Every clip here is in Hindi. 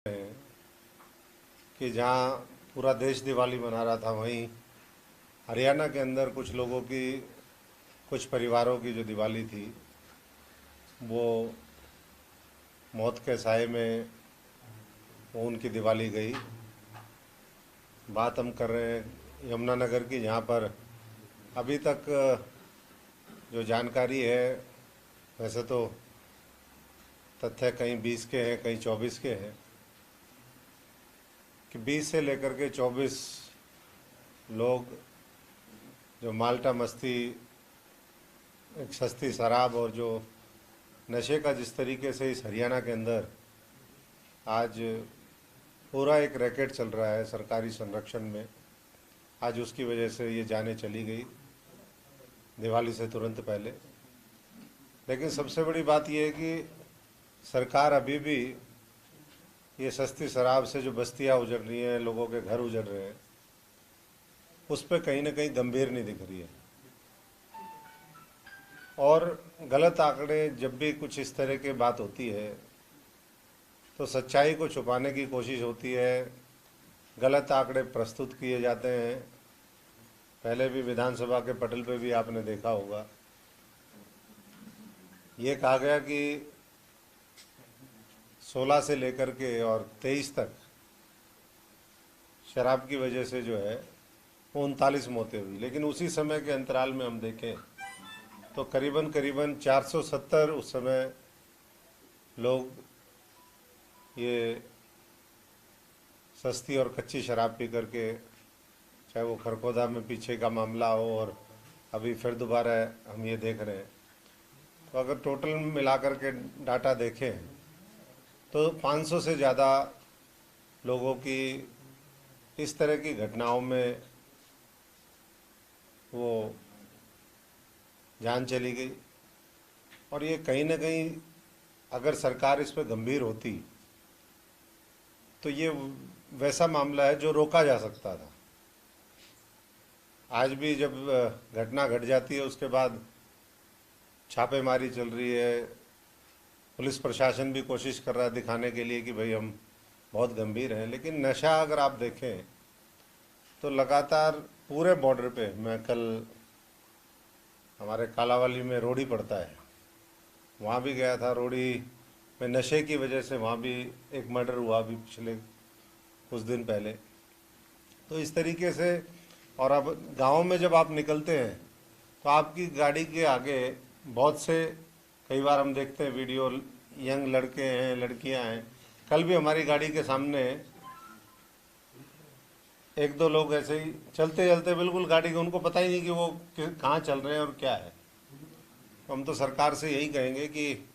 हैं कि जहाँ पूरा देश दिवाली मना रहा था, वहीं हरियाणा के अंदर कुछ लोगों की, कुछ परिवारों की जो दिवाली थी वो मौत के साए में वो उनकी दिवाली गई। बात हम कर रहे हैं यमुनानगर की, जहाँ पर अभी तक जो जानकारी है, वैसे तो तथ्य कहीं 20 के हैं, कहीं 24 के हैं, कि 20 से लेकर के 24 लोग जो माल्टा मस्ती, एक सस्ती शराब और जो नशे का जिस तरीके से इस हरियाणा के अंदर आज पूरा एक रैकेट चल रहा है सरकारी संरक्षण में, आज उसकी वजह से ये जानें चली गई दिवाली से तुरंत पहले। लेकिन सबसे बड़ी बात यह है कि सरकार अभी भी ये सस्ती शराब से जो बस्तियां उजड़ रही हैं, लोगों के घर उजड़ रहे हैं, उस पर कहीं ना कहीं गंभीर नहीं दिख रही है। और गलत आंकड़े, जब भी कुछ इस तरह की बात होती है तो सच्चाई को छुपाने की कोशिश होती है, गलत आंकड़े प्रस्तुत किए जाते हैं। पहले भी विधानसभा के पटल पे भी आपने देखा होगा, ये कहा गया कि 16 से लेकर के और 23 तक शराब की वजह से जो है वो 39 मौतें हुई। लेकिन उसी समय के अंतराल में हम देखें तो करीबन करीबन 470 उस समय लोग ये सस्ती और कच्ची शराब पी करके, चाहे वो खरखोदा में पीछे का मामला हो और अभी फिर दोबारा हम ये देख रहे हैं, तो अगर टोटल मिला करके डाटा देखें तो 500 से ज़्यादा लोगों की इस तरह की घटनाओं में वो जान चली गई। और ये कहीं ना कहीं अगर सरकार इस पर गंभीर होती तो ये वैसा मामला है जो रोका जा सकता था। आज भी जब घटना घट जाती है उसके बाद छापेमारी चल रही है, पुलिस प्रशासन भी कोशिश कर रहा है दिखाने के लिए कि भाई हम बहुत गंभीर हैं। लेकिन नशा अगर आप देखें तो लगातार पूरे बॉर्डर पे, मैं कल हमारे कालावाली में रोडी पड़ता है, वहाँ भी गया था। रोडी में नशे की वजह से वहाँ भी एक मर्डर हुआ अभी पिछले कुछ दिन पहले। तो इस तरीके से, और अब गाँव में जब आप निकलते हैं तो आपकी गाड़ी के आगे बहुत से, कई बार हम देखते हैं वीडियो, यंग लड़के हैं, लड़कियां हैं। कल भी हमारी गाड़ी के सामने एक दो लोग ऐसे ही चलते चलते, बिल्कुल गाड़ी के, उनको पता ही नहीं कि वो कहाँ चल रहे हैं और क्या है। तो हम तो सरकार से यही कहेंगे कि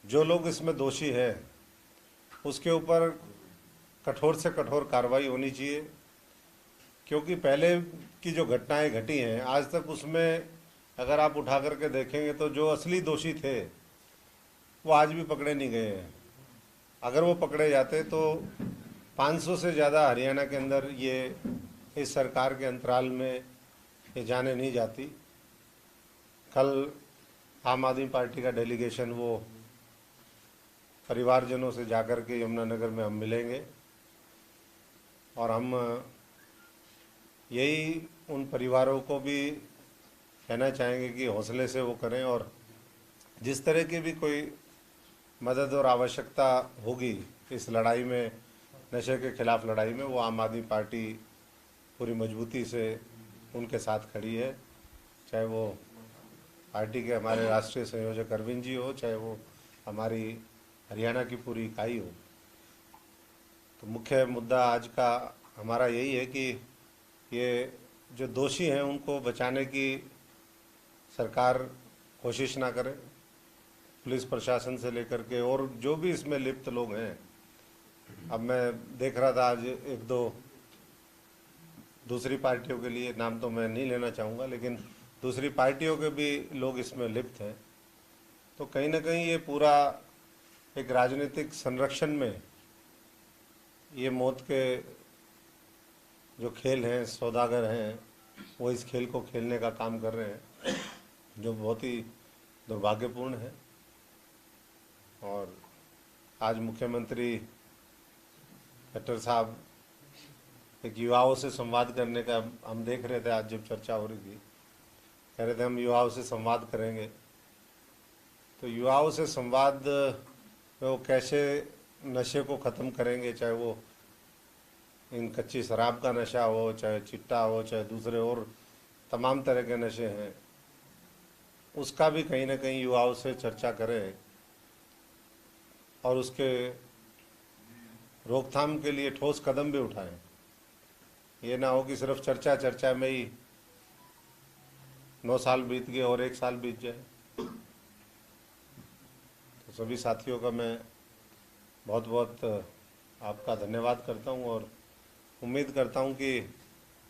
जो लोग इसमें दोषी है उसके ऊपर कठोर से कठोर कार्रवाई होनी चाहिए, क्योंकि पहले की जो घटनाएं घटी हैं आज तक, उसमें अगर आप उठा करके देखेंगे तो जो असली दोषी थे वो आज भी पकड़े नहीं गए हैं। अगर वो पकड़े जाते तो 500 से ज़्यादा हरियाणा के अंदर ये इस सरकार के अंतराल में ये जाने नहीं जाती। कल आम आदमी पार्टी का डेलीगेशन वो परिवारजनों से जाकर के यमुनानगर में हम मिलेंगे, और हम यही उन परिवारों को भी कहना चाहेंगे कि हौसले से वो करें, और जिस तरह की भी कोई मदद और आवश्यकता होगी इस लड़ाई में, नशे के खिलाफ लड़ाई में, वो आम आदमी पार्टी पूरी मजबूती से उनके साथ खड़ी है। चाहे वो पार्टी के हमारे राष्ट्रीय संयोजक अरविंद जी हो, चाहे वो हमारी हरियाणा की पूरी इकाई हो। तो मुख्य मुद्दा आज का हमारा यही है कि ये जो दोषी हैं उनको बचाने की सरकार कोशिश ना करे, पुलिस प्रशासन से लेकर के और जो भी इसमें लिप्त लोग हैं। अब मैं देख रहा था आज एक दो दूसरी पार्टियों के लिए, नाम तो मैं नहीं लेना चाहूँगा, लेकिन दूसरी पार्टियों के भी लोग इसमें लिप्त हैं। तो कहीं ना कहीं ये पूरा एक राजनीतिक संरक्षण में ये मौत के जो खेल हैं, सौदागर हैं, वो इस खेल को खेलने का काम कर रहे हैं, जो बहुत ही दुर्भाग्यपूर्ण है। और आज मुख्यमंत्री खट्टर साहब एक युवाओं से संवाद करने का हम देख रहे थे, आज जब चर्चा हो रही थी, कह रहे थे हम युवाओं से संवाद करेंगे। तो युवाओं से संवाद में वो कैसे नशे को ख़त्म करेंगे, चाहे वो इन कच्ची शराब का नशा हो, चाहे चिट्टा हो, चाहे दूसरे और तमाम तरह के नशे हैं, उसका भी कहीं ना कहीं युवाओं से चर्चा करें और उसके रोकथाम के लिए ठोस कदम भी उठाएं। ये ना हो कि सिर्फ चर्चा चर्चा में ही 9 साल बीत गए और 1 साल बीत जाए। तो सभी साथियों का मैं बहुत बहुत आपका धन्यवाद करता हूं और उम्मीद करता हूं कि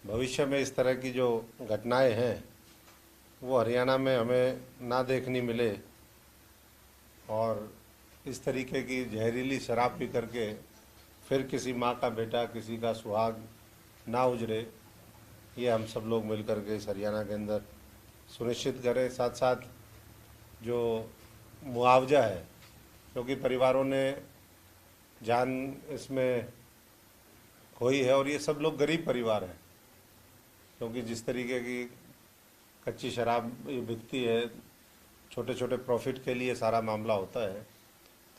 भविष्य में इस तरह की जो घटनाएं हैं वो हरियाणा में हमें ना देखनी मिले और इस तरीके की जहरीली शराब पी करके फिर किसी माँ का बेटा, किसी का सुहाग ना उजड़े, ये हम सब लोग मिलकर के इस हरियाणा के अंदर सुनिश्चित करें। साथ साथ जो मुआवजा है, क्योंकि परिवारों ने जान इसमें खोई है और ये सब लोग गरीब परिवार हैं, क्योंकि जिस तरीके की कच्ची शराब ये बिकती है, छोटे छोटे प्रॉफिट के लिए सारा मामला होता है।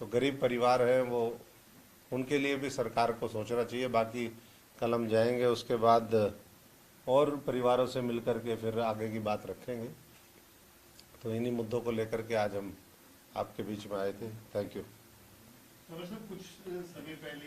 तो गरीब परिवार हैं वो, उनके लिए भी सरकार को सोचना चाहिए। बाकी कल हम जाएंगे, उसके बाद और परिवारों से मिलकर के फिर आगे की बात रखेंगे। तो इन्हीं मुद्दों को लेकर के आज हम आपके बीच में आए थे। Thank you. कुछ समय पहले